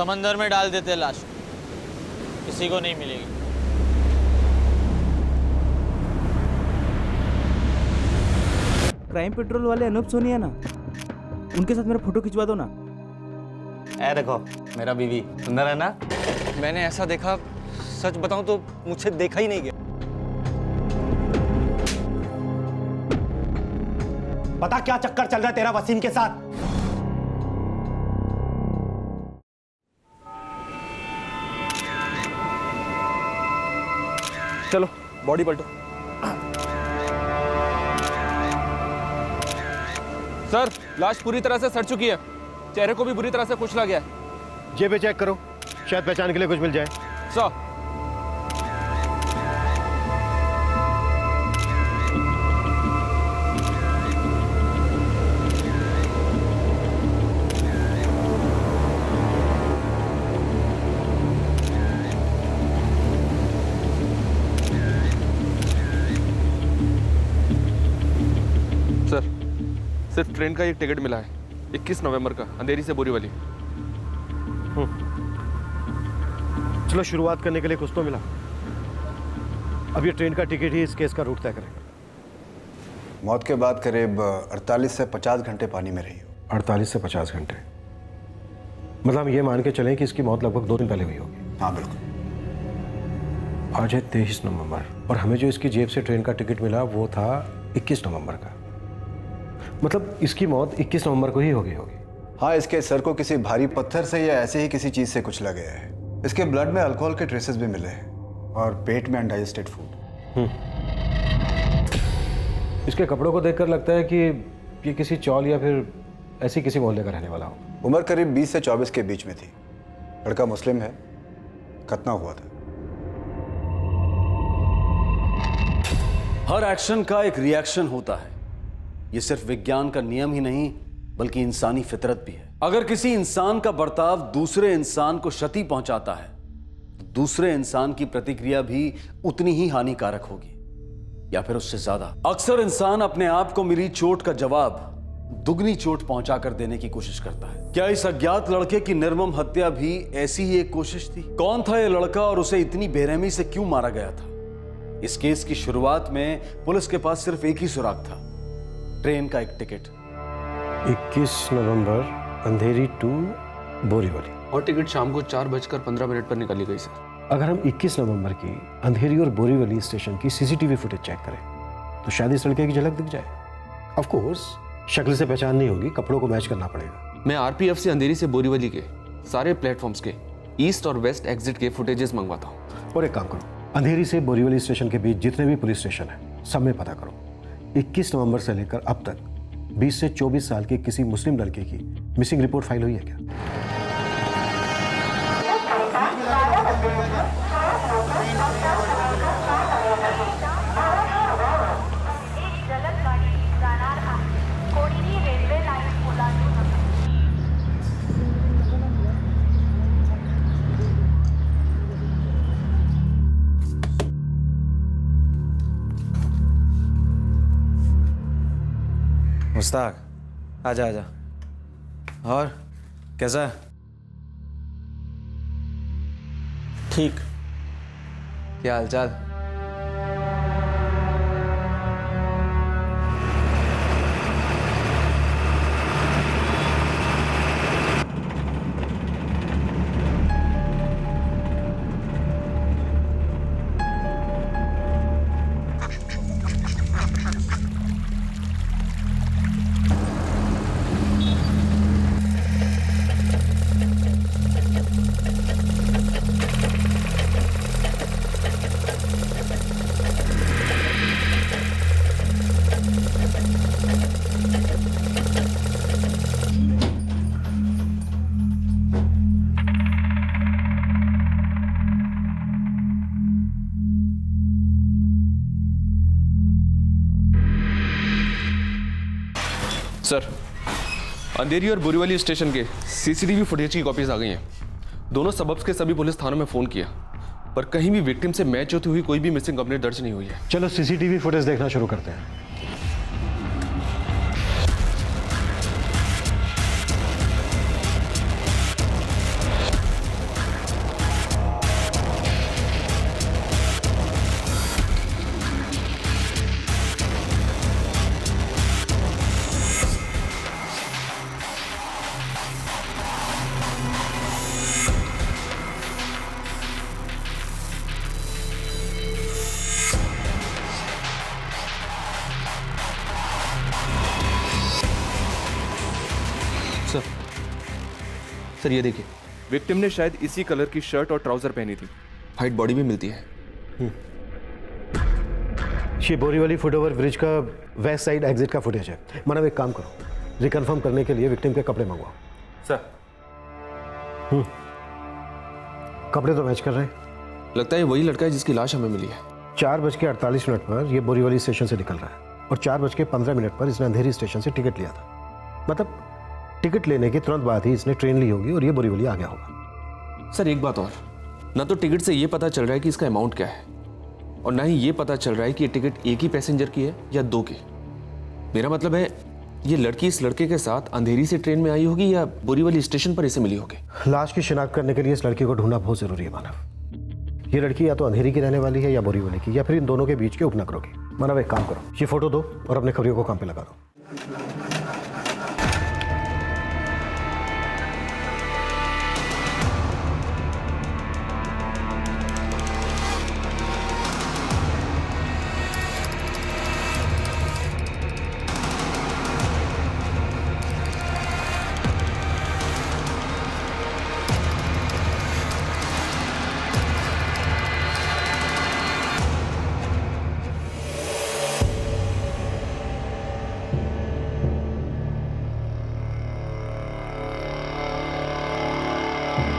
समंदर में डाल देते लाश, किसी को नहीं मिलेगी। क्राइम पेट्रोल वाले अनूप सोनिया ना, उनके साथ मेरा फोटो खिंचवा दो ना। ए देखो मेरा बीवी सुंदर है ना। मैंने ऐसा देखा, सच बताऊं तो मुझसे देखा ही नहीं गया। पता क्या चक्कर चल रहा है तेरा वसीम के साथ? चलो बॉडी पलटो। सर, लाश पूरी तरह से सड़ चुकी है, चेहरे को भी बुरी तरह से कुचला गया है। जेबें चेक करो, शायद पहचान के लिए कुछ मिल जाए। सर, सिर्फ ट्रेन का एक टिकट मिला है, 21 नवंबर का, अंधेरी से बोरीवली। चलो शुरुआत करने के लिए कुछ तो मिला। अब ये ट्रेन का टिकट ही इस केस का रूट तय करेगा। मौत के बाद करीब 48 से 50 घंटे पानी में रही हो। 48 से 50 घंटे, मतलब हम ये मान के चलें कि इसकी मौत लगभग 2 दिन पहले हुई होगी। हाँ बिल्कुल। आज है 23 नवंबर और हमें जो इसकी जेब से ट्रेन का टिकट मिला वो था 21 नवंबर का। मतलब इसकी मौत 21 नवंबर को ही हो गई होगी। हाँ, इसके सर को किसी भारी पत्थर से या ऐसे ही किसी चीज से कुचला गया है। इसके ब्लड में अल्कोहल के ट्रेसेस भी मिले हैं और पेट में अनडाइजेस्टेड फूड। इसके कपड़ों को देखकर लगता है कि ये किसी चौल या फिर ऐसी किसी मोहल्ले का रहने वाला हो। उम्र करीब 20 से 24 के बीच में थी। लड़का मुस्लिम है, खतना हुआ था। हर एक्शन का एक रिएक्शन होता है। ये सिर्फ विज्ञान का नियम ही नहीं बल्कि इंसानी फितरत भी है। अगर किसी इंसान का बर्ताव दूसरे इंसान को क्षति पहुंचाता है तो दूसरे इंसान की प्रतिक्रिया भी उतनी ही हानिकारक होगी या फिर उससे ज्यादा। अक्सर इंसान अपने आप को मिली चोट का जवाब दुगनी चोट पहुंचाकर देने की कोशिश करता है। क्या इस अज्ञात लड़के की निर्मम हत्या भी ऐसी ही एक कोशिश थी? कौन था यह लड़का और उसे इतनी बेरहमी से क्यों मारा गया था? इस केस की शुरुआत में पुलिस के पास सिर्फ एक ही सुराग था, ट्रेन का एक टिकट। 21 नवंबर अंधेरी टू बोरीवली, और टिकट शाम को 4:15 पर निकाली गई सर। अगर हम 21 नवंबर की अंधेरी और बोरीवली स्टेशन की सीसीटीवी फुटेज चेक करें तो शायद इस लड़के की झलक दिख जाए। ऑफ कोर्स शक्ल से पहचान नहीं होगी, कपड़ों को मैच करना पड़ेगा। मैं आरपीएफ से अंधेरी से बोरीवली के सारे प्लेटफॉर्म्स के ईस्ट और वेस्ट एग्जिट के फुटेजेस मंगवाता हूँ। और एक काम करो, अंधेरी से बोरीवली स्टेशन के बीच जितने भी पुलिस स्टेशन हैं सब में पता करो 21 नवंबर से लेकर अब तक 20 से 24 साल के किसी मुस्लिम लड़के की मिसिंग रिपोर्ट फाइल हुई है क्या? मुस्ताक, आजा आजा। और कैसा है? ठीक। क्या हालचाल? सर, अंधेरी और बोरीवली स्टेशन के सीसीटीवी फुटेज की कॉपीज आ गई हैं। दोनों सबब्स के सभी पुलिस थानों में फोन किया, पर कहीं भी विक्टिम से मैच होती हुई कोई भी मिसिंग कंप्लेंट दर्ज नहीं हुई है। चलो सीसीटीवी फुटेज देखना शुरू करते हैं। सर ये देखिए, विक्टिम ने शायद इसी कलर की शर्ट और ट्राउजर पहनी थी। हाइट बॉडी भी मिलती है। ये बोरीवली फुटओवर ब्रिज का वेस्ट साइड एग्जिट का फुटेज है। मानव एक काम करो, रिकन्फर्म करने के लिए विक्टिम के कपड़े मंगवाओ। सर कपड़े तो मैच कर रहे हैं। लगता है वही लड़का है जिसकी लाश हमें मिली है। 4:48 पर ये बोरीवली स्टेशन से निकल रहा है और 4:15 पर इसने अंधेरी स्टेशन से टिकट लिया था। मतलब टिकट लेने के तुरंत बाद ही इसने ट्रेन ली होगी और ये बोरीवली आ गया होगा। सर एक बात और, ना तो टिकट से ये पता चल रहा है कि इसका अमाउंट क्या है और ना ही ये पता चल रहा है कि ये टिकट एक ही पैसेंजर की है या दो की। मेरा मतलब है ये लड़की इस लड़के के साथ अंधेरी से ट्रेन में आई होगी या बोरीवली स्टेशन पर इसे मिली होगी। लाश की शिनाख्त करने के लिए इस लड़की को ढूंढना बहुत जरूरी है मानव। ये लड़की या तो अंधेरी की रहने वाली है या बोरीवली की, या फिर इन दोनों के बीच के उपनगरों की। मानव एक काम करो, ये फोटो दो और अपने खबरियों को काम पे लगा दो।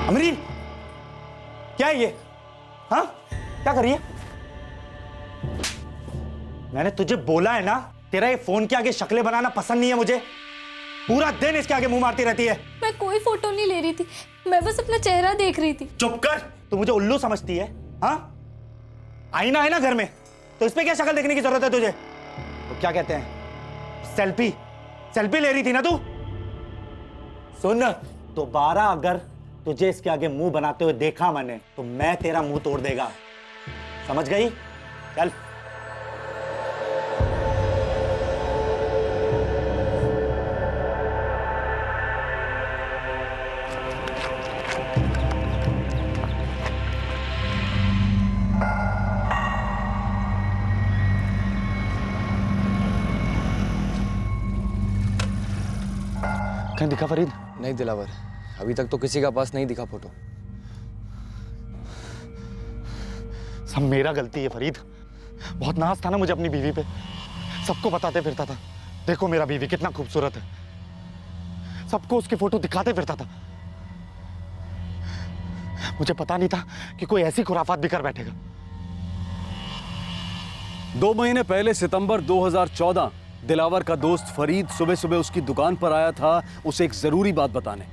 अमरीन, क्या है ये? हाँ, क्या कर रही है? मैंने तुझे बोला है ना, तेरा ये फोन के आगे शक्लें बनाना पसंद नहीं है मुझे। पूरा दिन इसके आगे मुंह मारती रहती है। मैं कोई फोटो नहीं ले रही थी, मैं बस अपना चेहरा देख रही थी। चुप कर, तू मुझे उल्लू समझती है? हाँ, आईना है ना घर में, तो इस पे क्या शक्ल देखने की जरूरत है तुझे? तो क्या कहते हैं, सेल्फी सेल्फी ले रही थी ना तू? सुन, दोबारा अगर तुझे इसके आगे मुंह बनाते हुए देखा मैंने तो मैं तेरा मुंह तोड़ देगा, समझ गई? चल। कहीं दिखा फरीद? नहीं दिलावर, अभी तक तो किसी का पास नहीं दिखा फोटो। सब मेरा गलती है फरीद, बहुत नाज था ना मुझे अपनी बीवी पे, सबको बताते फिरता था देखो मेरा बीवी कितना खूबसूरत है, सबको उसकी फोटो दिखाते फिरता था। मुझे पता नहीं था कि कोई ऐसी खुराफात भी कर बैठेगा। 2 महीने पहले सितंबर 2014 दिलावर का दोस्त फरीद सुबह सुबह उसकी दुकान पर आया था उसे एक जरूरी बात बताने,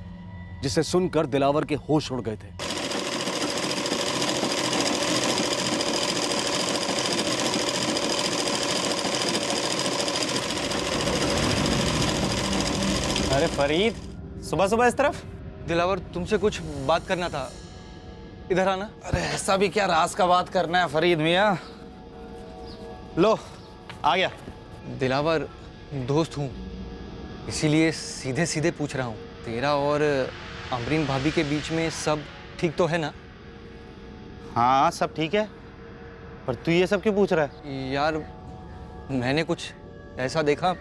जिसे सुनकर दिलावर के होश उड़ गए थे। अरे फरीद, सुबह सुबह इस तरफ? दिलावर, तुमसे कुछ बात करना था, इधर आना। अरे ऐसा भी क्या राज का बात करना है फरीद मियाँ? लो आ गया। दिलावर, दोस्त हूँ, इसीलिए सीधे सीधे पूछ रहा हूँ, तेरा और अमरीन भाभी के बीच में सब ठीक तो है ना? हाँ सब ठीक है, पर तू ये सब क्यों पूछ रहा है? यार मैंने कुछ ऐसा देखा,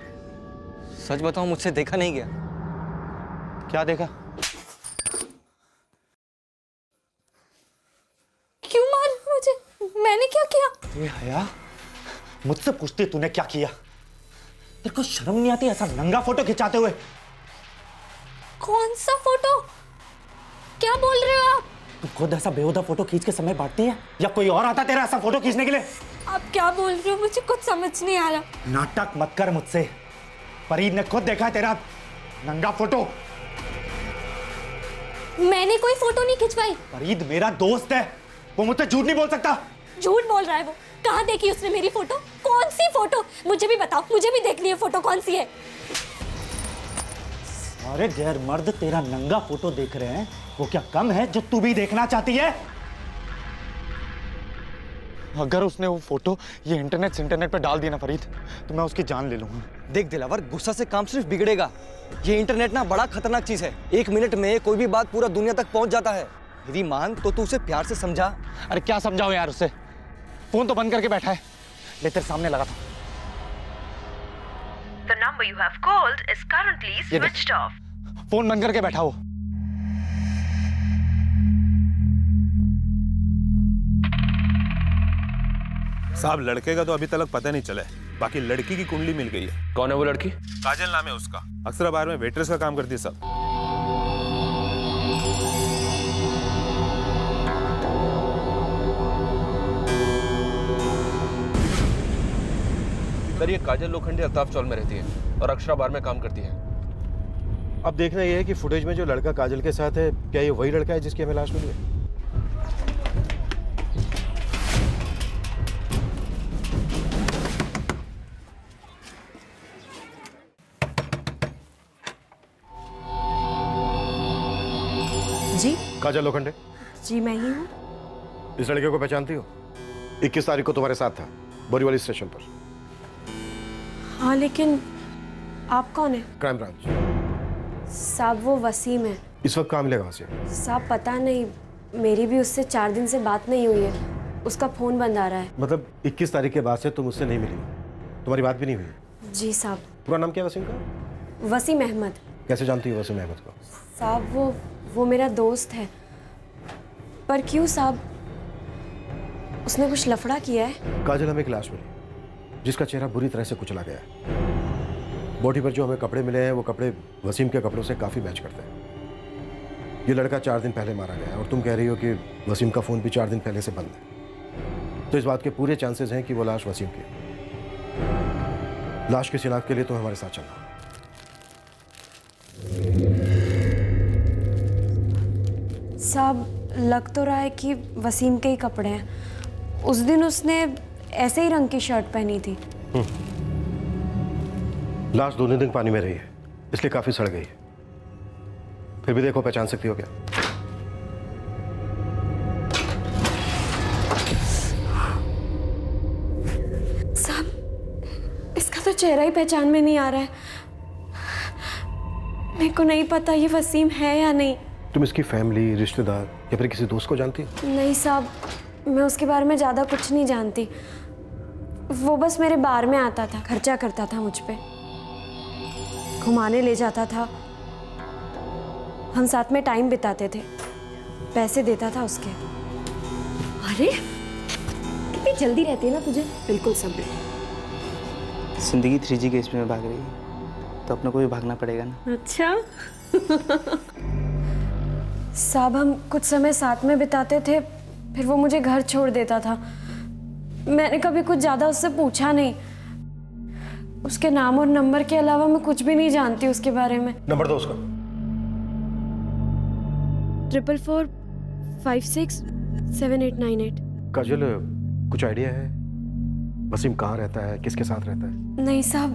सच बताऊं मुझसे देखा नहीं गया। क्या देखा? क्यों मार मुझे? मैंने क्या किया? ये हया, मुझसे पूछती तूने क्या किया? तेरे को शर्म नहीं आती ऐसा नंगा फोटो खिंचाते हुए? कौन सा फोटो? क्या बोल रहे हो आप? तू खुद ऐसा बेहुदा फोटो खींच के समय बांटती है या कोई और आता तेरा ऐसा फोटो खींचने के लिए? आप क्या बोल रहे हो? मुझे कुछ समझ नहीं आ रहा। नाटक मत कर मुझसे, फरीद ने खुद देखा है तेरा नंगा फोटो। मैंने कोई फोटो नहीं खिंचवाई। फरीद मेरा दोस्त है, वो मुझसे झूठ नहीं बोल सकता। झूठ बोल रहा है वो। कहाँ देखी उसने मेरी फोटो? कौन सी फोटो? मुझे भी बताओ, मुझे भी देखनी है फोटो, कौन सी है? अरे गैर मर्द तेरा नंगा फोटो देख रहे हैं, वो क्या कम है जो तू भी देखना चाहती है? अगर उसने वो फोटो ये इंटरनेट पे डाल दी ना फरीद, तो मैं उसकी जान ले लूंगा। देख दिलावर, गुस्सा से काम सिर्फ बिगड़ेगा। ये इंटरनेट ना बड़ा खतरनाक चीज है, 1 मिनट में कोई भी बात पूरा दुनिया तक पहुंच जाता है। मेरी मान तो तू उसे प्यार से समझा। अरे क्या समझाओ यार उससे, फोन तो बंद करके बैठा है। ले तेरे सामने लगा था। The number you have called is currently switched off. Phone बंद करके बैठा हो। साहब लड़के का तो अभी तक पता नहीं चला है, बाकी लड़की की कुंडली मिल गई है। कौन है वो लड़की? काजल नाम है उसका, अक्सर बार में वेट्रेस का काम करती है सब। सर ये काजल लोखंडे अल्ताफ चौल में रहती है और अक्षरा बार में काम करती है। अब देखना यह है कि फुटेज में जो लड़का काजल के साथ है, क्या ये वही लड़का है जिसकी हमें लाश मिली है? जी काजल लोखंडे, जी मैं ही हूँ। इस लड़के को पहचानती हो? 21 तारीख को तुम्हारे साथ था बोरीवली स्टेशन पर। हाँ लेकिन आप कौन है? Crime branch. साहब वो वसीम है। इस वक्त कहाँ मिलेगा वसीम? साहब पता नहीं, मेरी भी उससे 4 दिन से बात नहीं हुई है। उसका फोन बंद आ रहा है। मतलब 21 तारीख के बाद से तुम उससे नहीं मिली, तुम्हारी बात भी नहीं हुई? जी साहब। पूरा नाम क्या है वसीम का? वसीम अहमद। कैसे जानती हो वसीम अहमद को? साहब वो मेरा दोस्त है। पर क्यों साहब, उसने कुछ लफड़ा किया है? काजल हमें एक लाश मिली जिसका चेहरा बुरी तरह से कुचला गया है। बॉडी पर जो हमें कपड़े मिले हैं वो कपड़े वसीम के कपड़ों से काफ़ी मैच करते हैं। ये लड़का 4 दिन पहले मारा गया और तुम कह रही हो कि वसीम का फ़ोन भी 4 दिन पहले से बंद है, तो इस बात के पूरे चांसेस हैं कि वो लाश वसीम की है। लाश की शिनाख्त के लिए तुम्हें हमारे साथ चलना। साहब लग तो रहा है कि वसीम के ही कपड़े हैं। उस दिन उसने ऐसे ही रंग की शर्ट पहनी थी। लाश 2 दिन पानी में रही है, इसलिए काफ़ी सड़ गई है। फिर भी देखो, पहचान सकती हो क्या? साहब इसका तो चेहरा ही पहचान में नहीं आ रहा है। मेरे को नहीं पता ये वसीम है या नहीं। तुम इसकी फैमिली, रिश्तेदार या फिर किसी दोस्त को जानती हो? नहीं साहब, मैं उसके बारे में ज़्यादा कुछ नहीं जानती। वो बस मेरे बार में आता था, खर्चा करता था मुझ पे, घुमाने ले जाता था, हम साथ में टाइम बिताते थे, पैसे देता था उसके। अरे कितनी जल्दी रहती है ना तुझे। बिल्कुल सब। जिंदगी 3G के इसमें भाग रही है तो अपने को भी भागना पड़ेगा ना। अच्छा साहब हम कुछ समय साथ में बिताते थे, फिर वो मुझे घर छोड़ देता था। मैंने कभी कुछ ज़्यादा उससे पूछा नहीं। उसके नाम और नंबर के अलावा मैं कुछ भी नहीं जानती उसके बारे में। नंबर दो उसका। 44567898। काजल, कुछ आइडिया है वसीम कहाँ रहता है, किसके साथ रहता है? नहीं साहब,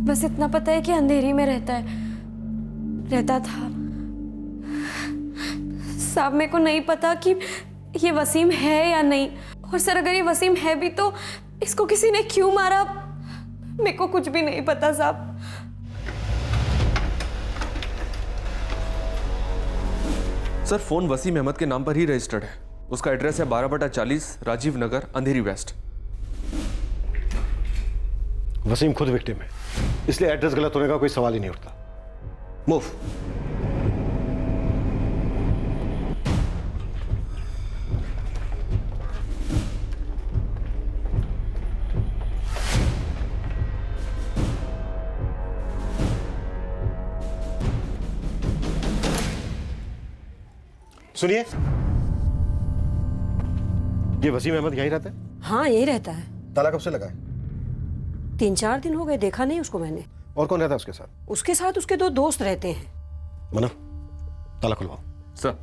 बस इतना पता है कि अंधेरी में रहता था। साहब मेरे को नहीं पता कि ये वसीम है या नहीं, और सर अगर ये वसीम है भी तो इसको किसी ने क्यों मारा, मेरे को कुछ भी नहीं पता साहब। सर फोन वसीम अहमद के नाम पर ही रजिस्टर्ड है। उसका एड्रेस है 12/40 राजीव नगर, अंधेरी वेस्ट। वसीम खुद विक्टिम है, इसलिए एड्रेस गलत होने का कोई सवाल ही नहीं उठता। मूव। सुनिए, ये वसीम अहमद यहीं रहता है? हाँ यही रहता है। ताला कब से लगा है? 3-4 दिन हो गए, देखा नहीं उसको मैंने। और कौन रहता है उसके साथ? उसके साथ उसके 2 दोस्त रहते हैं। मनफ, ताला खुलवाओ। सर।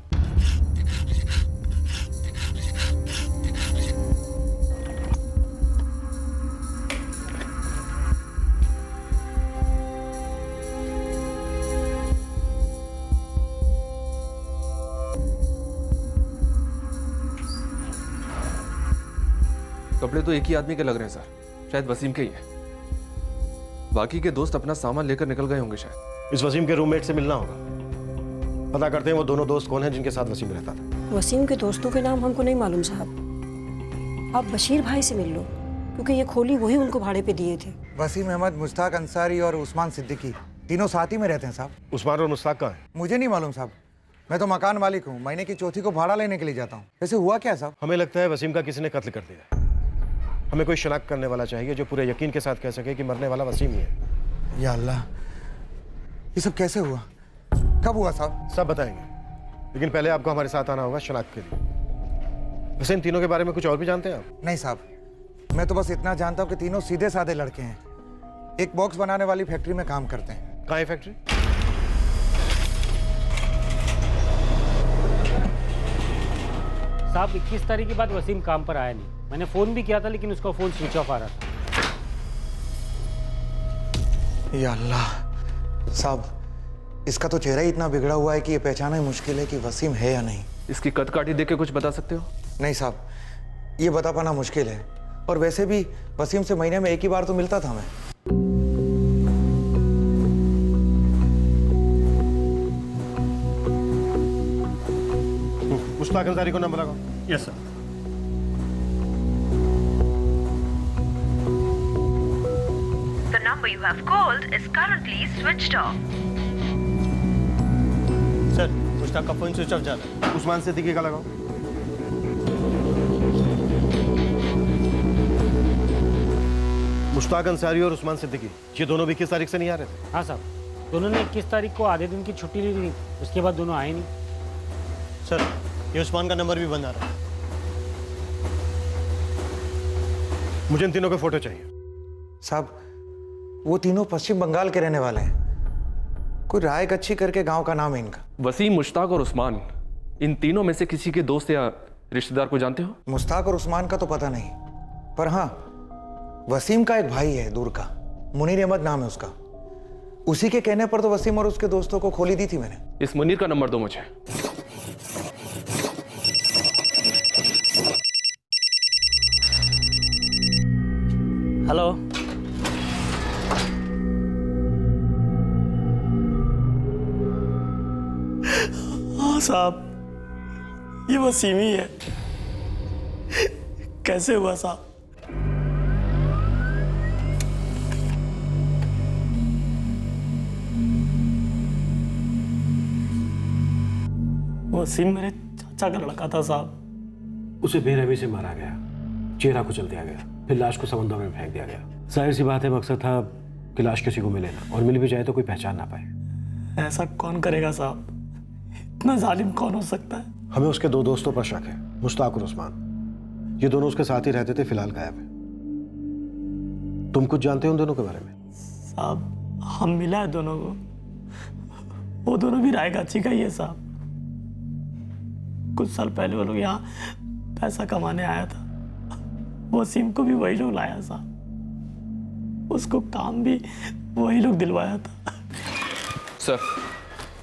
कपड़े तो एक ही आदमी के लग रहे हैं सर, शायद वसीम के ही है। बाकी के दोस्त अपना सामान लेकर निकल गए होंगे शायद। इस वसीम के रूममेट से मिलना होगा, पता करते हैं वो दोनों दोस्त कौन हैं जिनके साथ वसीम रहता था। वसीम के दोस्तों के नाम हमको नहीं मालूम साहब, आप बशीर भाई से मिल लो, क्योंकि ये खोली वही उनको भाड़े पे दिए थे। वसीम अहमद, मुश्ताक अंसारी और उस्मान सिद्दीकी तीनों साथ ही में रहते हैं साहब। उस्मान और मुश्ताक कहाँ हैं? मुझे नहीं मालूम साहब, मैं तो मकान मालिक हूँ, महीने की चौथी को भाड़ा लेने के लिए जाता हूँ। वैसे हुआ क्या साहब? हमें लगता है वसीम का किसी ने कत्ल कर दिया। हमें कोई शनाख्त करने वाला चाहिए जो पूरे यकीन के साथ कह सके कि मरने वाला वसीम ही है। या अल्लाह, ये सब कैसे हुआ? कब हुआ साहब? सब बताएंगे, लेकिन पहले आपको हमारे साथ आना होगा शनाख्त के लिए। वैसे इन तीनों के बारे में कुछ और भी जानते हैं आप? नहीं साहब, मैं तो बस इतना जानता हूँ कि तीनों सीधे साधे लड़के हैं, एक बॉक्स बनाने वाली फैक्ट्री में काम करते हैं। कहाँ है फैक्ट्री? साहब 21 तारीख के बाद वसीम काम पर आया नहीं। मैंने फ़ोन भी किया था लेकिन उसका फ़ोन स्विच ऑफ आ रहा था। या अल्लाह साहब, इसका तो चेहरा ही इतना बिगड़ा हुआ है कि ये पहचाना ही मुश्किल है कि वसीम है या नहीं। इसकी कद काठी देख के कुछ बता सकते हो? नहीं साहब, ये बता पाना मुश्किल है, और वैसे भी वसीम से महीने में एक ही बार तो मिलता था मैं। मुश्ताक अंसारी को नंबर लगाओ। Yes sir. The number you have called is currently switched off. Sir, Mushtaq का फोन स्विच ऑफ जा रहा है। उस्मान सिद्दीकी का लगाओ। मुश्ताक अंसारी और उस्मान सिद्दीकी, ये दोनों भी 21 तारीख से नहीं आ रहे थे? हाँ साहब, दोनों ने 21 तारीख को आधे दिन की छुट्टी ली थी, उसके बाद दोनों आए नहीं। सर, ये उस्मान का नंबर भी बंद आ रहा है। मुझे इन तीनों के फोटो चाहिए। साहब, वो तीनों पश्चिम बंगाल के रहने वाले हैं, कोई रायगच्छी करके गांव का नाम है इनका। वसीम, मुश्ताक और उस्मान, इन तीनों में से किसी के दोस्त या रिश्तेदार को जानते हो? मुश्ताक और उस्मान का तो पता नहीं, पर हाँ, वसीम का एक भाई है दूर का, मुनीर अहमद नाम है उसका। उसी के कहने पर तो वसीम और उसके दोस्तों को खोली दी थी मैंने। इस मुनीर का नंबर दो मुझे। हेलो। हाँ साहब, ये वसीम ही है। कैसे हुआ साहब? वसीम मेरे चाचा का लड़का था साहब। उसे बेरहमी से मारा गया, चेहरा कुचल दिया गया, फिर लाश को समुद्र में फेंक दिया गया। जाहिर सी बात है, मकसद था कि लाश किसी को मिले ना, और मिल भी जाए तो कोई पहचान ना पाए। ऐसा कौन करेगा साहब? इतना जालिम कौन हो सकता है? हमें उसके दो दोस्तों पर शक है, मुश्ताक और उस्मान। ये दोनों उसके साथ ही रहते थे, फिलहाल गायब है। तुम कुछ जानते हो उन दोनों के बारे में? साहब, हम मिला है दोनों को, वो दोनों भी रायगच्छी का ही है साहब। कुछ साल पहले वो लोग यहाँ पैसा कमाने आया था, वसीम को भी वही लोग लाया साहब, उसको काम भी वही लोग दिलवाया था। सर,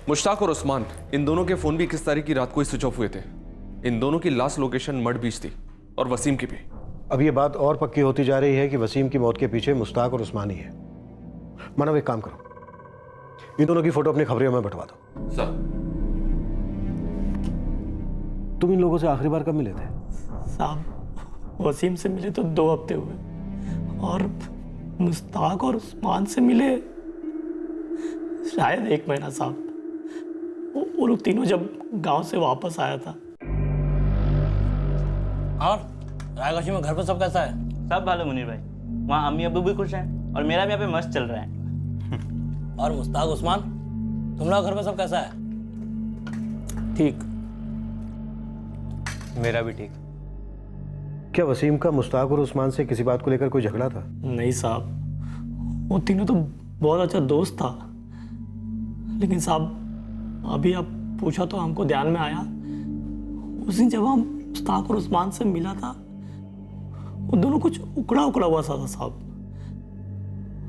मुश्ताक और उस्मान, इन दोनों के फोन भी 21 तारीख की रात को ही स्विच ऑफ हुए थे। इन दोनों की लास्ट लोकेशन मड बीच थी, और वसीम की भी। अब ये बात और पक्की होती जा रही है कि वसीम की मौत के पीछे मुश्ताक और उस्मान ही है। मानव, एक काम करो, इन दोनों की फोटो अपनी खबरियों में बंटवा दो। सर। तुम इन लोगों से आखिरी बार कब मिले थे? साहब, वसीम से मिले तो 2 हफ्ते हुए, और मुश्ताक और उस्मान से मिले शायद 1 महीना साहब। वो लोग तीनों जब गांव से वापस आया था। और रायगढ़ में घर पर सब कैसा है? सब भालो मुनीर भाई, वहाँ अम्मी अब्बू भी खुश हैं, और मेरा भी यहाँ पे मस्त चल रहा है। और मुश्ताक, उस्मान, तुम लोग घर पर सब कैसा है? ठीक। मेरा भी ठीक। क्या वसीम का मुश्ताक और उस्मान से किसी बात को लेकर कोई झगड़ा था? नहीं साहब, वो तीनों तो बहुत अच्छा दोस्त था, लेकिन साहब अभी आप पूछा तो हमको ध्यान में आया, उस दिन जब हम मुश्ताक और उस्मान से मिला था, वो दोनों कुछ उकड़ा उकड़ा हुआ सा था साहब।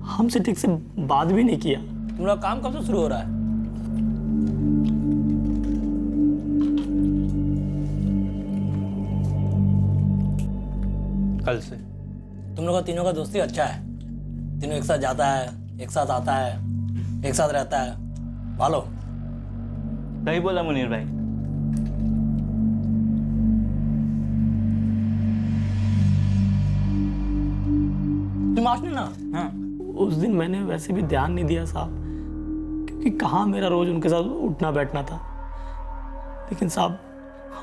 हमसे ठीक से बात भी नहीं किया। तुम लोग काम कब से शुरू हो रहा है? कल से। तुम लोग का तीनों का दोस्ती अच्छा है, तीनों एक साथ जाता है, एक साथ आता है, एक साथ रहता है। भालो, सही बोला मुनीर भाई। तुम आशने ना। हाँ, उस दिन मैंने वैसे भी ध्यान नहीं दिया साहब, क्योंकि कहाँ मेरा रोज उनके साथ उठना बैठना था। लेकिन साहब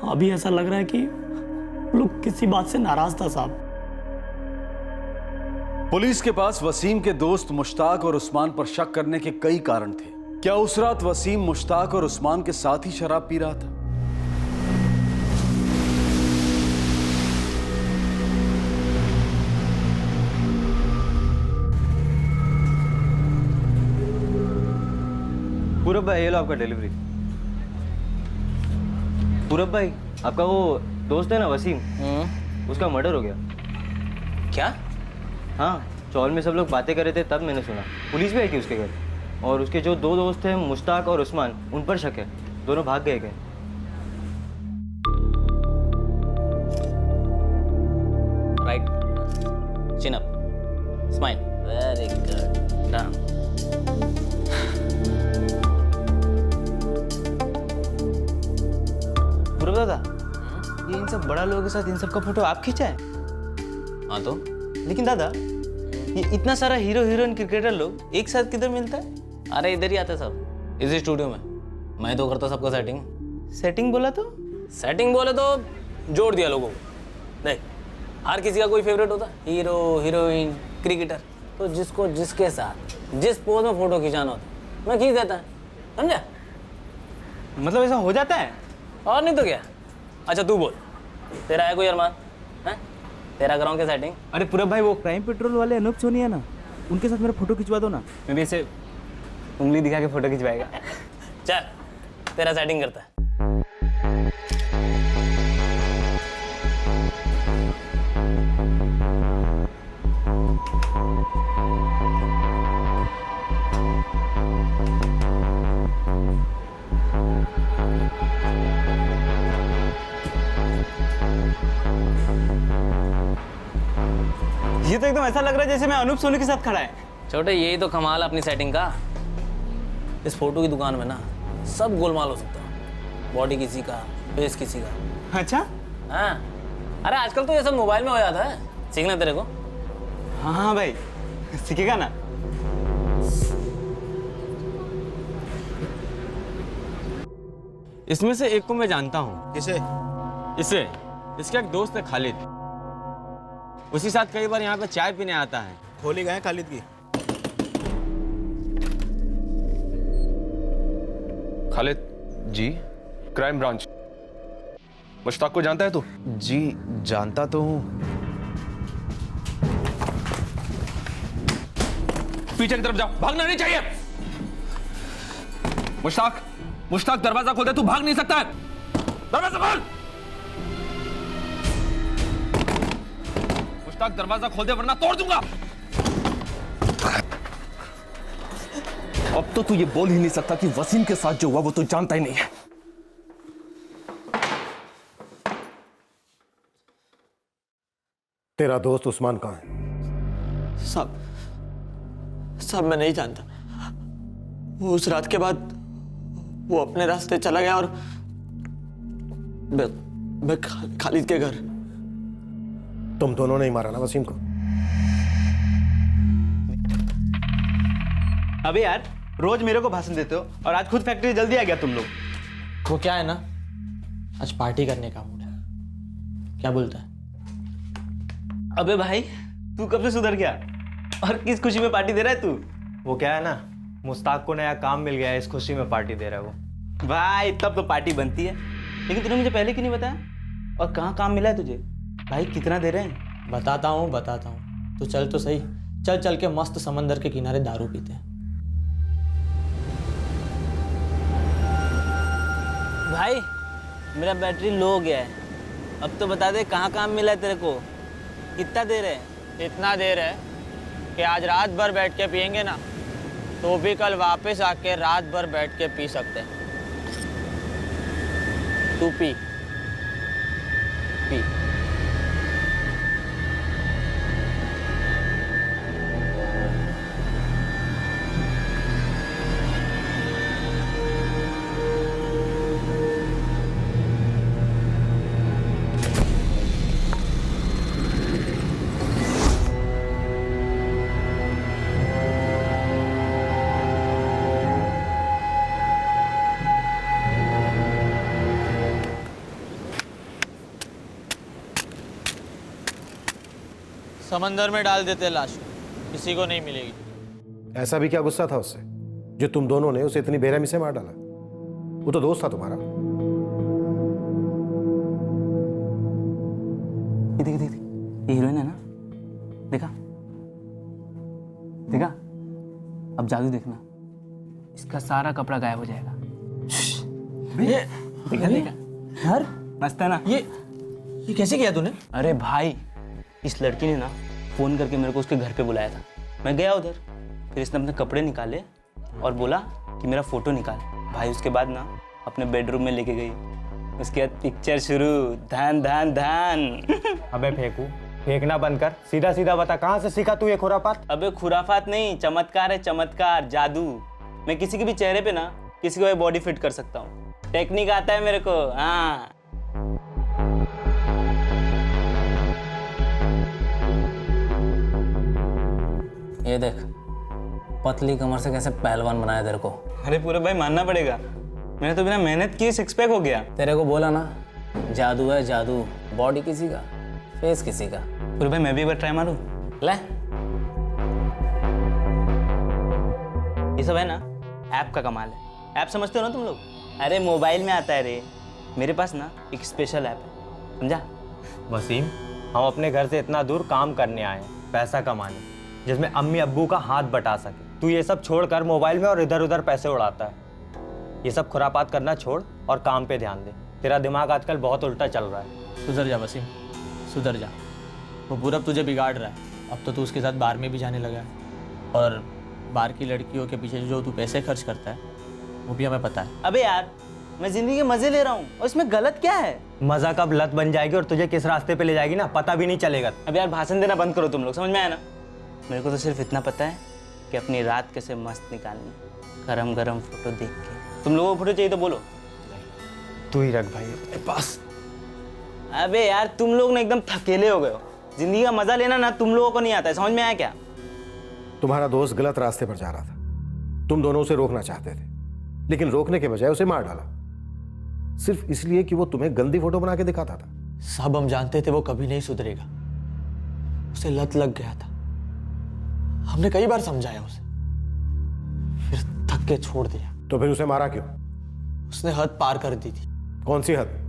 अभी ऐसा लग रहा है कि लोग किसी बात से नाराज था साहब। पुलिस के पास वसीम के दोस्त मुश्ताक और उस्मान पर शक करने के कई कारण थे। क्या उस रात वसीम मुश्ताक और उस्मान के साथ ही शराब पी रहा था? पूरब भाई ये लो आपका डिलीवरी। पूरब भाई आपका वो दोस्त है ना वसीम, उसका मर्डर हो गया। क्या? हाँ, चौल में सब लोग बातें कर रहे थे तब मैंने सुना। पुलिस भी आई थी उसके घर और उसके जो दो दोस्त थे मुश्ताक और उस्मान, उन पर शक है। दोनों भाग गए। राइट, चिन up, smile, very good, down. पूरब दादा, ये इन सब बड़ा लोगों के साथ इन सब का फोटो आप खींचा है? हाँ तो लेकिन दादा, ये इतना सारा हीरो हीरोइन क्रिकेटर लोग एक साथ किधर मिलता है? अरे इधर ही आते सब, इसी स्टूडियो में। मैं तो करता सबका सेटिंग। सेटिंग बोला तो? सेटिंग बोले तो जोड़ दिया लोगों को। देख, हर किसी का कोई फेवरेट होता, हीरो हीरोइन क्रिकेटर, तो जिसको जिसके साथ जिस पोज में फोटो खिंचाना होता मैं खींच देता है, समझा? मतलब ऐसा हो जाता है? और नहीं तो क्या। अच्छा तू बोल, तेरा है कोई अरमान? हैं? तेरा कराऊं क्या सेटिंग? अरे पूरब भाई, वो क्राइम पेट्रोल वाले अनूप सोनी है ना, उनके साथ मेरा फोटो खिंचवा दो ना। मैं भी ऐसे उंगली दिखा के फोटो खिंचवाएगा। चल तेरा सेटिंग करता है। ये तो एकदम ऐसा लग रहा है जैसे मैं अनूप सोनी के साथ खड़ा है। छोटे, यही तो कमाल है अपनी सेटिंग का। इस फोटो की दुकान में ना सब गोलमाल हो सकता है। बॉडी किसी का, फेस किसी का। अच्छा? हाँ, अरे आजकल तो ये सब मोबाइल में हो जाता है। सीखना तेरे को? हाँ हाँ भाई, सीखेगा ना। इसमें से एक को मैं जानता हूँ। किसे? इसे, इसका एक दोस्त है खालिद, उसी साथ कई बार यहाँ पे चाय पीने आता है। खोली गए खालिद की? खालिद जी, क्राइम ब्रांच। मुश्ताक को जानता है तू? जी जानता तो हूँ। पीछे की तरफ जाओ, भागना नहीं चाहिए। मुश्ताक, मुश्ताक दरवाजा खोल दे, तू भाग नहीं सकता है। दरवाजा खोल। मुश्ताक दरवाजा खोल दे वरना तोड़ दूंगा। अब तो तू ये बोल ही नहीं सकता कि वसीम के साथ जो हुआ वो तू जानता ही नहीं है। तेरा दोस्त उस्मान कहाँ है? सब मैं नहीं जानता। वो उस रात के बाद वो अपने रास्ते चला गया और मैं खालिद के घर। तुम दोनों ने ही मारा ना वसीम को? अबे यार, रोज मेरे को भाषण देते हो और आज खुद फैक्ट्री जल्दी आ गया तुम लोग। वो क्या है ना, आज पार्टी करने का मूड है। क्या बोलता है? अबे भाई, तू कब से सुधर गया और किस खुशी में पार्टी दे रहा है तू? वो क्या है ना, मुश्ताक को नया काम मिल गया है, इस खुशी में पार्टी दे रहा है वो। भाई तब तो पार्टी बनती है, लेकिन तूने मुझे पहले क्यों नहीं बताया? और कहाँ काम मिला है तुझे? भाई कितना दे रहे हैं? बताता हूँ। तो चल तो सही, चल के मस्त समंदर के किनारे दारू पीते हैं। भाई मेरा बैटरी लो हो गया है, अब तो बता दे कहाँ काम मिला है तेरे को? कितना देर है? इतना देर है कि आज रात भर बैठ के पियेंगे ना, तो भी कल वापस आके रात भर बैठ के पी सकते हैं। तू पी। समंदर में डाल देते लाश। किसी को नहीं मिलेगी। ऐसा भी क्या गुस्सा था उससे जो तुम दोनों ने उसे इतनी बेरहमी से मार डाला? वो तो दोस्त था तुम्हारा। ये देख देख, ये हीरोइन है ना, देखा देखा? अब जादू देखना, इसका सारा कपड़ा गायब हो जाएगा। देखा देखा यार, मस्त है ना? ये कैसे किया तूने? अरे भाई, इस लड़की ने ना फोन करके मेरे को उसके घर पे बुलाया था। मैं गया उधर, फिर इसने अपने कपड़े निकाले और बोला कि मेरा फोटो निकाल। भाई उसके बाद ना अपने बेडरूम में लेके गई, उसके बाद पिक्चर शुरू, धान धान धान। अबे फेंकना बंद कर, सीधा सीधा बता कहाँ से सीखा तू ये खुरापात? अबे खुराफात नहीं, चमत्कार है, चमत्कार, जादू। मैं किसी के भी चेहरे पे ना किसी को बॉडी फिट कर सकता हूँ, टेक्निक आता है मेरे को। हाँ ये देख, पतली कमर से कैसे पहलवान बनाया तेरे को। अरे पूरे भाई मानना पड़ेगा, मैंने तो बिना मेहनत किए सिक्स पैक हो गया। तेरे को बोला ना, जादू है जादू, बॉडी किसी का, फेस किसी का। पूरे भाई मैं भी एक बार ट्राई मारूं? ले। ये सब है ना ऐप का कमाल है। ऐप समझते हो ना तुम लोग? अरे मोबाइल में आता है रे। मेरे पास ना एक स्पेशल ऐप है, समझा? वसीम, हम अपने घर से इतना दूर काम करने आए हैं, पैसा कमाने, जिसमें अम्मी अब्बू का हाथ बटा सके। तू ये सब छोड़कर मोबाइल में और इधर उधर पैसे उड़ाता है। ये सब खुरापात करना छोड़ और काम पे ध्यान दे। तेरा दिमाग आजकल बहुत उल्टा चल रहा है। सुधर जा वसीम, सुधर जा। वो पूरब तुझे बिगाड़ रहा है। अब तो तू उसके साथ बार में भी जाने लगा है, और बाहर की लड़कियों के पीछे जो तू पैसे खर्च करता है वो भी हमें पता है। अबे यार, मैं जिंदगी के मजे ले रहा हूँ और इसमें गलत क्या है? मजा कब लत बन जाएगी और तुझे किस रास्ते पे ले जाएगी ना पता भी नहीं चलेगा। अब यार भाषण देना बंद करो तुम लोग, समझ में आया ना? मेरे को तो सिर्फ इतना पता है कि अपनी रात कैसे मस्त निकालनी, गरम गरम फोटो देख के। तुम लोगों को फोटो चाहिए तो बोलो। तू ही रख भाई अपने पास। अबे यार तुम लोग ना एकदम थकेले हो गए हो। जिंदगी का मजा लेना ना तुम लोगों को नहीं आता है, समझ में आया क्या? तुम्हारा दोस्त गलत रास्ते पर जा रहा था, तुम दोनों उसे रोकना चाहते थे, लेकिन रोकने के बजाय उसे मार डाला, सिर्फ इसलिए कि वो तुम्हें गंदी फोटो बना के दिखाता था। सब हम जानते थे वो कभी नहीं सुधरेगा, उसे लत लग गया था। हमने कई बार समझाया उसे, फिर थक के छोड़ दिया। तो फिर उसे मारा क्यों? उसने हद पार कर दी थी। कौन सी हद?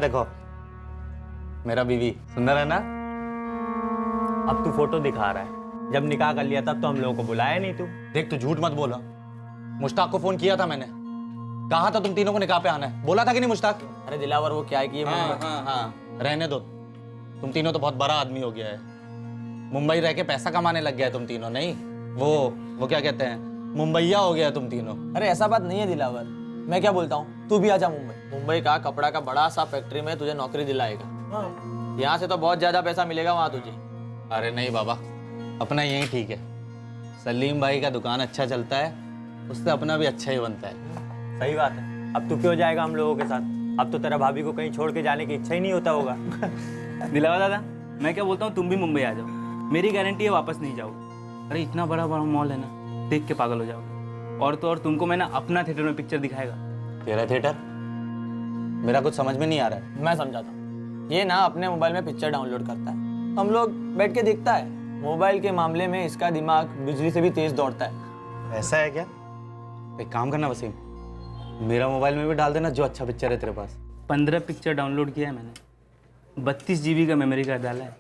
देखो मेरा बीवी सुंदर है ना? अब तू फोटो दिखा रहा है, जब निकाह कर लिया तब तो हम लोगों को बुलाया नहीं तू। देख तू झूठ मत बोला, मुश्ताक को फोन किया था मैंने, कहा था तुम तीनों को निकाह पे आना है, बोला था कि नहीं मुश्ताक? अरे दिलावर वो क्या है कि हाँ, रहने दो, तुम तीनों तो बहुत बड़ा आदमी हो गया है, मुंबई रह के पैसा कमाने लग गया है तुम तीनों। नहीं वो क्या कहते हैं, मुंबईया हो गया तुम तीनों। अरे ऐसा बात नहीं है दिलावर, मैं क्या बोलता हूँ, तू भी आजा मुंबई का कपड़ा का बड़ा सा फैक्ट्री में तुझे नौकरी दिलाएगा। यहाँ से तो बहुत ज्यादा पैसा मिलेगा वहाँ तुझे। अरे नहीं बाबा, अपना यही ठीक है। सलीम भाई का दुकान अच्छा चलता है, उससे अपना भी अच्छा ही बनता है। सही बात है। अब तू क्यों जाएगा हम लोगों के साथ? अब तो तेरा भाभी को कहीं छोड़ के जाने की इच्छा ही नहीं होता होगा। दिलावा दादा, मैं क्या बोलता हूँ, तुम भी मुंबई आ जाओ, मेरी गारंटी है वापस नहीं जाओ। अरे इतना बड़ा बड़ा मॉल है ना, देख के पागल हो जाओगे। और तो और तुमको मैं ना अपना थिएटर में पिक्चर दिखाएगा। तेरा थिएटर? मेरा कुछ समझ में नहीं आ रहा है। मैं समझाता हूँ। ये ना अपने मोबाइल में पिक्चर डाउनलोड करता है, हम लोग बैठ के देखता है। मोबाइल के मामले में इसका दिमाग बिजली से भी तेज दौड़ता है। ऐसा है क्या? एक काम करना वसीम, मेरा मोबाइल में भी डाल देना जो अच्छा पिक्चर है तेरे पास। 15 पिक्चर डाउनलोड किया है मैंने, 32 GB का मेमोरी कार्ड डाला है।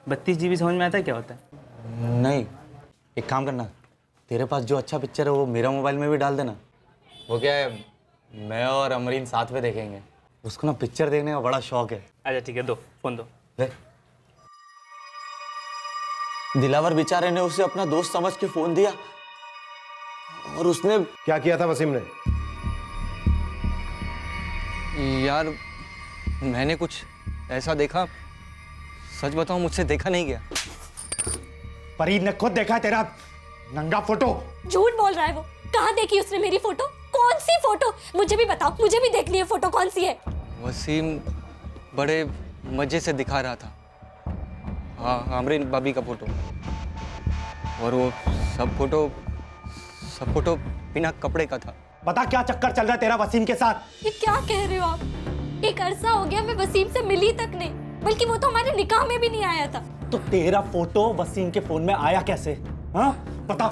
32 GB समझ में आता है क्या होता है? नहीं, एक काम करना, तेरे पास जो अच्छा पिक्चर है वो मेरा मोबाइल में भी डाल देना। वो क्या है, मैं और अमरीन साथ में देखेंगे। उसको ना पिक्चर देखने का बड़ा शौक है। अच्छा ठीक है, दो फोन दो। दिलावर बेचारे ने उसे अपना दोस्त समझ के फोन दिया और उसने क्या किया था वसीम ने? यार मैंने कुछ ऐसा देखा, सच बताऊं मुझसे देखा नहीं गया। फरीद ने खुद देखा तेरा नंगा फोटो। झूठ बोल रहा है वो। कहाँ देखी उसने मेरी फोटो? कौन सी फोटो? मुझे भी बताओ, मुझे भी देखनी है फोटो, कौन सी है? वसीम बड़े मजे से दिखा रहा था। हाँ, अमरीन भाभी का फोटो। और वो सब फोटो बिना कपड़े का था। बता क्या चक्कर चल रहा है तेरा वसीम के साथ? ये क्या कह रहे हो आप? एक अरसा हो गया मैं वसीम से मिली तक नहीं, बल्कि वो तो हमारे निकाह में भी नहीं आया था। तो तेरा फोटो वसीम के फोन में आया कैसे? हाँ बता।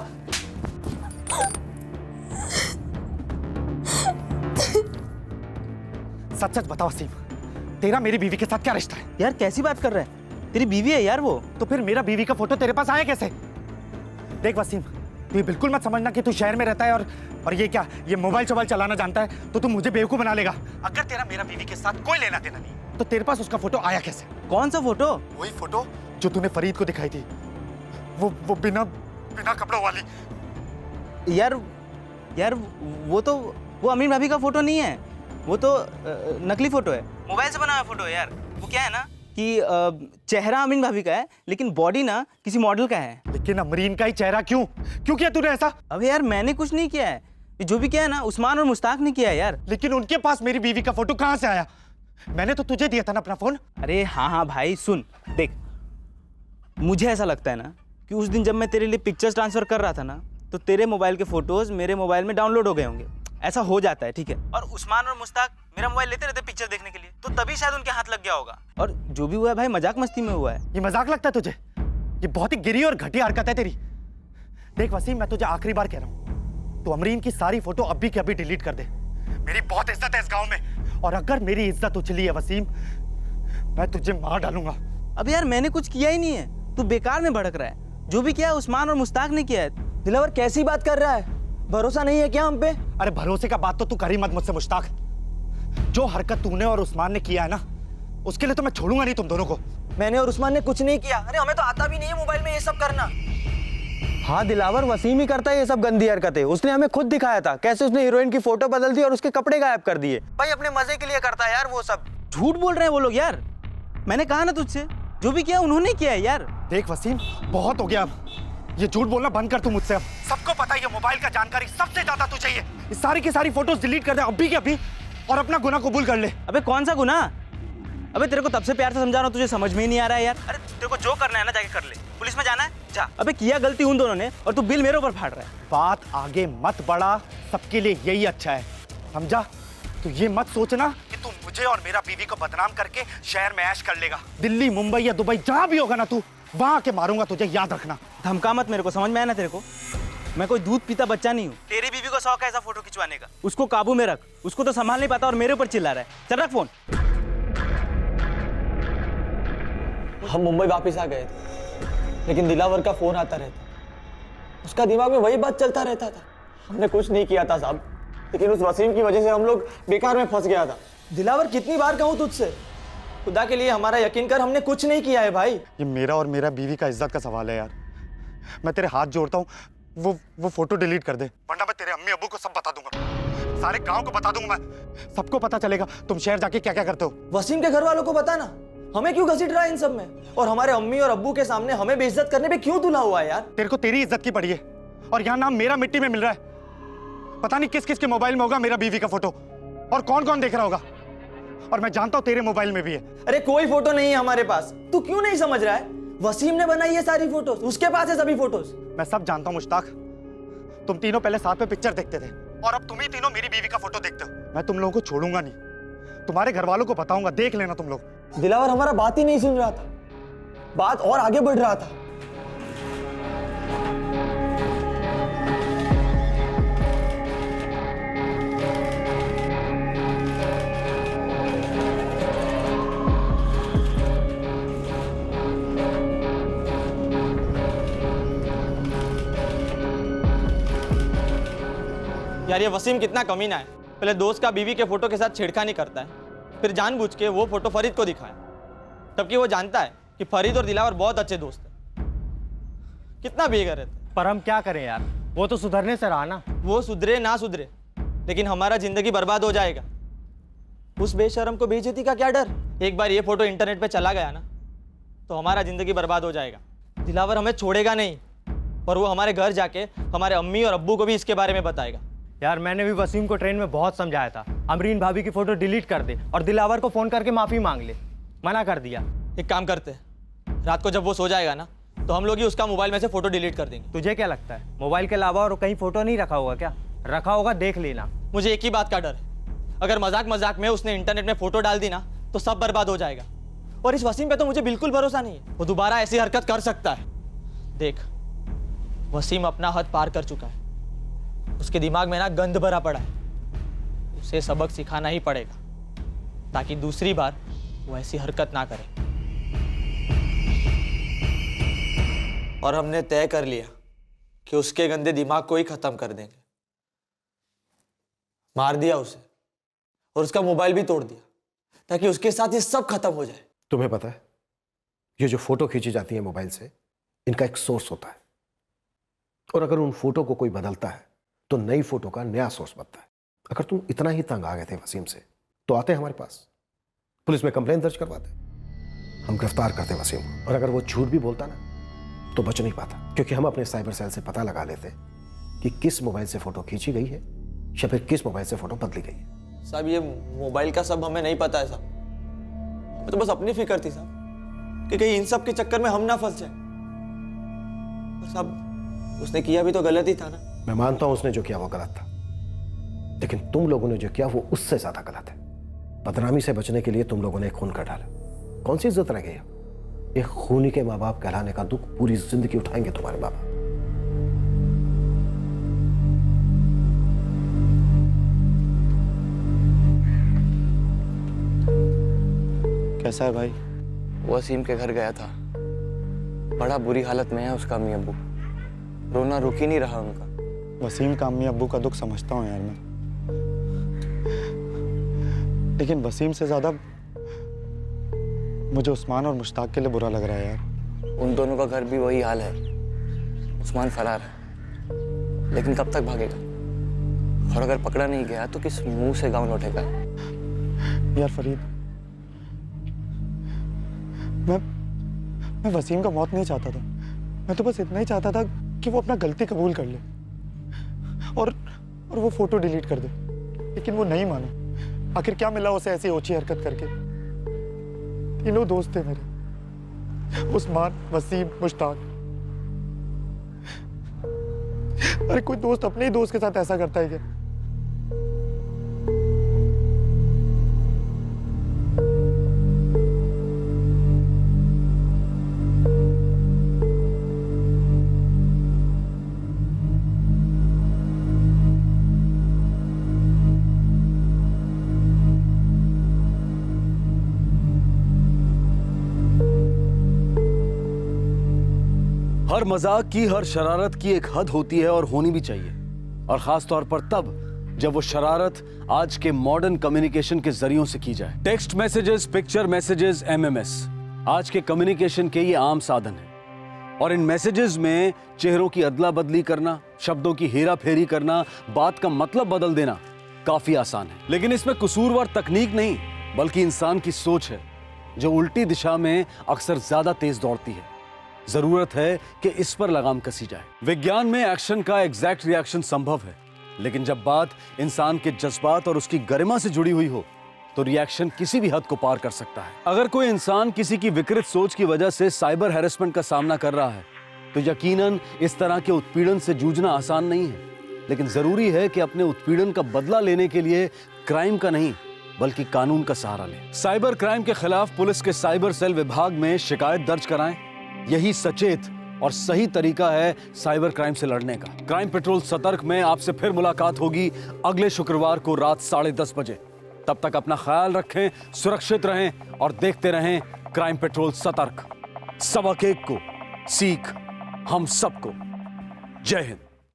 सच सच बता वसीम, तेरा मेरी बीवी के साथ क्या रिश्ता है? यार कैसी बात कर रहा है? तेरी बीवी है यार वो। तो फिर मेरा बीवी का फोटो तेरे पास आया कैसे? देख वसीम, तू ये बिल्कुल मत समझना कि तू शहर में रहता है और ये क्या, ये मोबाइल चोबाइल चलाना जानता है तो तू मुझे बेवकूफ बना लेगा। अगर तेरा मेरा बीवी के साथ कोई लेना देना नहीं तो तेरे पास उसका फोटो आया कैसे? कौन सा फोटो? वही फोटो जो तूने फरीद को दिखाई थी, वो बिना कपड़ों वाली। यार वो अमीन भाभी का फोटो नहीं है, वो तो नकली फोटो है, मोबाइल से बना हुआ फोटो है यार। वो क्या है ना कि चेहरा अमीन भाभी का है लेकिन बॉडी ना किसी मॉडल का है। लेकिन अमरीन का ही चेहरा क्यों किया तूने ऐसा? अबे यार मैंने कुछ नहीं किया है, जो भी किया है ना उस्मान और मुश्ताक ने किया है यार। लेकिन उनके पास मेरी बीवी का फोटो कहाँ से आया? मैंने तो तुझे दिया था ना अपना फोन। अरे हाँ भाई सुन, देख मुझे ऐसा लगता है ना कि उस दिन जब मैं तेरे लिए पिक्चर्स ट्रांसफर कर रहा था ना तो तेरे मोबाइल के फोटोज मेरे मोबाइल में डाउनलोड हो गए होंगे, ऐसा हो जाता है, ठीक है। और उस्मान और मुश्ताक मेरा मोबाइल लेते रहते पिक्चर देखने के लिए, तो तभी शायद उनके हाथ लग गया होगा। और जो भी हुआ है भाई मजाक मस्ती में हुआ है। ये मजाक लगता है तुझे? ये बहुत ही गिरी और घटिया हरकत है तेरी। देख वसीम, मैं तुझे आखिरी बार कह रहा हूँ, तो अमरीन की सारी फोटो अभी के अभी डिलीट कर दे। मेरी बहुत इज्जत है इस गाँव में, और अगर मेरी इज्जत उछली है वसीम, मैं तुझे मार डालूंगा। अब यार मैंने कुछ किया ही नहीं है, तू बेकार में भड़क रहा है। जो भी किया है उस्मान और मुश्ताक ने किया है। दिलावर कैसी बात कर रहा है? भरोसा नहीं है क्या हम पे? अरे भरोसे का बात तो तू कर ही मत मुझसे मुश्ताक। जो हरकत तूने और उस्मान ने किया है ना, उसके लिए तो मैं छोड़ूंगा नहीं तुम दोनों को। मैंने और उस्मान ने कुछ नहीं किया। अरे हमें तो आता भी नहीं है मोबाइल में ये सब करना। हाँ दिलावर, वसीम ही करता है ये सब गंदी हरकतें। उसने हमें खुद दिखाया था कैसे उसने हीरोइन की फोटो बदल दी और उसके कपड़े गायब कर दिए। भाई अपने मजे के लिए करता है यार वो सब। झूठ बोल रहे हैं वो लोग यार। मैंने कहा ना तुझसे, जो भी किया उन्होंने किया है यार। देख वसीम, बहुत हो गया अब, ये झूठ बोलना बंद कर तू मुझसे। अब सबको पता है ये मोबाइल का जानकारी सबसे ज्यादा तुझे चाहिए। इस सारी की सारी फोटोज डिलीट कर दे अभी के अभी और अपना गुनाह कबूल कर ले। अबे कौन सा गुनाह? अबे तेरे को तब से प्यार से समझा रहा हूँ, तुझे समझ में ही नहीं आ रहा है यार। अरे तेरे को जो करना है ना जाके कर ले। पुलिस में जाना है जा। अबे किया गलती उन दोनों ने और तू बिल मेरे ऊपर फाड़ रहा है। बात आगे मत बढ़ा, सबके लिए यही अच्छा है, समझा? तो ये मत सोचना कि तू मुझे और मेरा बीवी को बदनाम करके शहर में ऐश कर लेगा। दिल्ली, मुंबई या दुबई जहां भी होगा ना तू, वहां के मारूंगा तुझे, याद रखना। धमका मत मेरे को, समझ में आया ना तेरे को? मैं कोई दूध पीता बच्चा नहीं हूँ। तेरी बीवी को शौक है ऐसा फोटो खिंचवाने का, उसको काबू में रख। उसको तो संभाल नहीं पाता और मेरे ऊपर चिल्ला रहा है। चल रख फोन। हम मुंबई वापस आ गए थे, लेकिन दिलावर का फोन आता रहता, उसका दिमाग में वही बात चलता रहता था। हमने कुछ नहीं किया था साहब, लेकिन उस वसीम की वजह से हम लोग बेकार में फंस गया था। दिलावर कितनी बार कहूँ तुझसे, खुदा के लिए हमारा यकीन कर, हमने कुछ नहीं किया है भाई। ये मेरा और मेरा बीवी का इज्जत का सवाल है यार। मैं तेरे हाथ जोड़ता हूँ, वो फोटो डिलीट कर दे, वरना मैं तेरे अम्मी अब्बू को सब बता दूंगा, सारे गांव को बता दूंगा मैं। सबको पता चलेगा तुम शहर जाके क्या क्या करते हो। वसीम के घर वालों को बता ना, हमें क्यों घसीट रहा है इन सब में? और हमारे अम्मी और अब्बू के सामने हमें बेइज्जत करने पे क्यों तुला हुआ है यार? तेरे को तेरी इज्जत की पड़ी है और यहाँ नाम मेरा मिट्टी में मिल रहा है। पता नहीं किस किस के मोबाइल में होगा मेरा बीवी का फोटो और कौन कौन देख रहा होगा, और मैं जानता हूँ तेरे मोबाइल में भी है। अरे कोई फोटो नहीं है हमारे पास, तू क्यों नहीं समझ रहा है? वसीम ने बनाई है सारी फोटोज, उसके पास है सभी फोटोज। मैं सब जानता हूँ मुश्ताक, तुम तीनों पहले साथ में पिक्चर देखते थे और अब तुम ही तीनों मेरी बीवी का फोटो देखते हो। मैं तुम लोगों को छोड़ूंगा नहीं, तुम्हारे घर वालों को बताऊंगा, देख लेना तुम लोग। दिलावर हमारा बात ही नहीं सुन रहा था, बात और आगे बढ़ रहा था। यार ये वसीम कितना कमीना है, पहले दोस्त का बीवी के फोटो के साथ छेड़खानी करता है, फिर जानबूझ के वो फोटो फरीद को दिखाया, तबकि वो जानता है कि फरीद और दिलावर बहुत अच्छे दोस्त हैं। कितना बेगर रहते। पर हम क्या करें यार, वो तो सुधरने से रहा ना। वो सुधरे ना सुधरे, लेकिन हमारा जिंदगी बर्बाद हो जाएगा। उस बेशरम को बेइज्जती का क्या डर? एक बार ये फोटो इंटरनेट पे चला गया ना तो हमारा जिंदगी बर्बाद हो जाएगा। दिलावर हमें छोड़ेगा नहीं और वो हमारे घर जाके हमारे अम्मी और अब्बू को भी इसके बारे में बताएगा। यार मैंने भी वसीम को ट्रेन में बहुत समझाया था, अमरीन भाभी की फोटो डिलीट कर दे और दिलावर को फोन करके माफी मांग ले, मना कर दिया। एक काम करते हैं, रात को जब वो सो जाएगा ना तो तो हम लोग ही उसका मोबाइल में से फोटो डिलीट कर देंगे। तुझे क्या लगता है मोबाइल के अलावा और कहीं फोटो नहीं रखा होगा क्या? रखा होगा, देख लेना। मुझे एक ही बात का डर है, अगर मजाक मजाक में उसने इंटरनेट में फोटो डाल दी ना तो सब बर्बाद हो जाएगा। और इस वसीम पे तो मुझे बिल्कुल भरोसा नहीं है, वो दोबारा ऐसी हरकत कर सकता है। देख, वसीम अपना हद पार कर चुका है, उसके दिमाग में ना गंद भरा पड़ा है। उसे सबक सिखाना ही पड़ेगा ताकि दूसरी बार वो ऐसी हरकत ना करे। और हमने तय कर लिया कि उसके गंदे दिमाग को ही खत्म कर देंगे। मार दिया उसे और उसका मोबाइल भी तोड़ दिया ताकि उसके साथ ये सब खत्म हो जाए। तुम्हें पता है, ये जो फोटो खींची जाती है मोबाइल से, इनका एक सोर्स होता है, और अगर उन फोटो को कोई बदलता है तो नई फोटो का नया सोर्स बनता है। अगर तुम इतना ही तंग आ गए थे वसीम से तो आते हमारे पास, पुलिस में कंप्लेन दर्ज करवाते, हम गिरफ्तार करते वसीम को। और अगर वो झूठ भी बोलता ना तो बच नहीं पाता, क्योंकि हम अपने साइबर सेल से पता लगा लेते कि किस मोबाइल से फोटो खींची गई है या फिर किस मोबाइल से फोटो बदली गई है। साहब, ये मोबाइल का सब हमें नहीं पता है साहब, हमें तो बस अपनी फिक्र थी साहब कि कहीं इन सब के चक्कर में हम ना फंस जाए। साहब, उसने किया भी तो गलत ही था ना। मैं मानता हूं उसने जो किया वो गलत था, लेकिन तुम लोगों ने जो किया वो उससे ज्यादा गलत है। बदनामी से बचने के लिए तुम लोगों ने खून कर डाला। कौन सी इज्जत रह गई? एक खूनी के माँ बाप कहलाने का दुख पूरी जिंदगी उठाएंगे तुम्हारे बाबा। कैसा है भाई? वसीम के घर गया था, बड़ा बुरी हालत में है उसका अम्मी अब्बू, रोना रुक ही नहीं रहा उनका। वसीम का अम्मी अब्बू का दुख समझता हूँ यार मैं, लेकिन वसीम से ज्यादा मुझे उस्मान और मुश्ताक के लिए बुरा लग रहा है यार। उन दोनों का घर भी वही हाल है। उस्मान फरार है, लेकिन कब तक भागेगा? और अगर पकड़ा नहीं गया तो किस मुंह से गांव लौटेगा? यार फरीद, मैं वसीम का मौत नहीं चाहता था। मैं तो बस इतना ही चाहता था कि वो अपना गलती कबूल कर ले और वो फोटो डिलीट कर दे, लेकिन वो नहीं माना। आखिर क्या मिला उसे ऐसी ओछी हरकत करके? तीनों दोस्त थे मेरे, उस्मान, वसीम, मुश्ताक। अरे कोई दोस्त अपने ही दोस्त के साथ ऐसा करता है क्या? हर मजाक की, हर शरारत की एक हद होती है और होनी भी चाहिए, और खास तौर पर तब जब वो शरारत आज के मॉडर्न कम्युनिकेशन के जरियों से की जाए। Text messages, picture messages, MMS आज के कम्युनिकेशन के ये आम साधन है, और इन मैसेजेस में चेहरों की अदला बदली करना, शब्दों की हेरा फेरी करना, बात का मतलब बदल देना काफी आसान है। लेकिन इसमें कसूरवार तकनीक नहीं बल्कि इंसान की सोच है, जो उल्टी दिशा में अक्सर ज्यादा तेज दौड़ती है। जरूरत है कि इस पर लगाम कसी जाए। विज्ञान में एक्शन का एग्जैक्ट रिएक्शन संभव है, लेकिन जब बात इंसान के जज्बात और उसकी गरिमा से जुड़ी हुई हो तो रिएक्शन किसी भी हद को पार कर सकता है। अगर कोई इंसान किसी की विकृत सोच की वजह से साइबर हैरेसमेंट का सामना कर रहा है तो यकीनन इस तरह के उत्पीड़न से जूझना आसान नहीं है, लेकिन जरूरी है कि अपने उत्पीड़न का बदला लेने के लिए क्राइम का नहीं बल्कि कानून का सहारा लें। साइबर क्राइम के खिलाफ पुलिस के साइबर सेल विभाग में शिकायत दर्ज कराएं। यही सचेत और सही तरीका है साइबर क्राइम से लड़ने का। क्राइम पेट्रोल सतर्क में आपसे फिर मुलाकात होगी अगले शुक्रवार को रात 10:30 बजे। तब तक अपना ख्याल रखें, सुरक्षित रहें और देखते रहें क्राइम पेट्रोल सतर्क। सबक एक को, सीख हम सबको। जय हिंद।